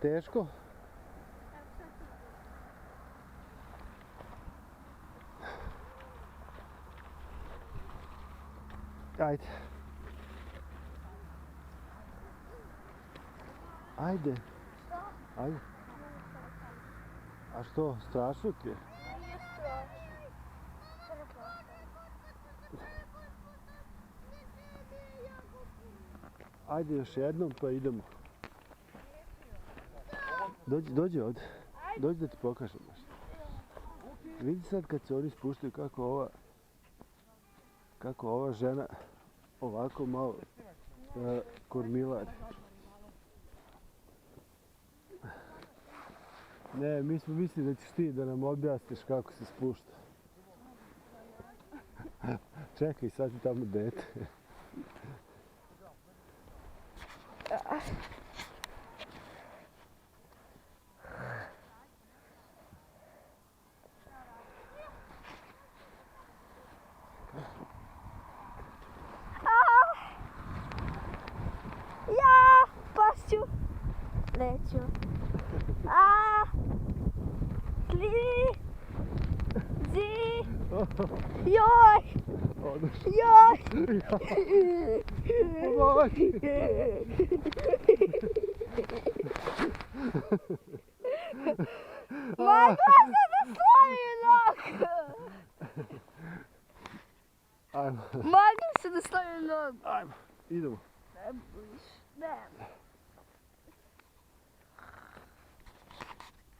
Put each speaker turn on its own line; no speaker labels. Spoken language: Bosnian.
Teško? Ajde. Ajde. Ajde. A što, strašno ti je?
Nije strašno.
Ajde još jednom pa idemo. Dođi ovdje. Dođi da ti pokažem nešto. Vidi sad kad se oni spuštaju kako ova žena ovako malo kormilari. Ne, mi smo mislili da ćeš ti da nam objasniš kako se spušta. Čekaj, sad je tamo dete.
Ja, pašću. Neću. Joj! Joj! Mogla se da slomim nogu!
Ajmo.
Mogla se da slomim nogu!
Ajmo, idemo.
Ne bojiš, ne.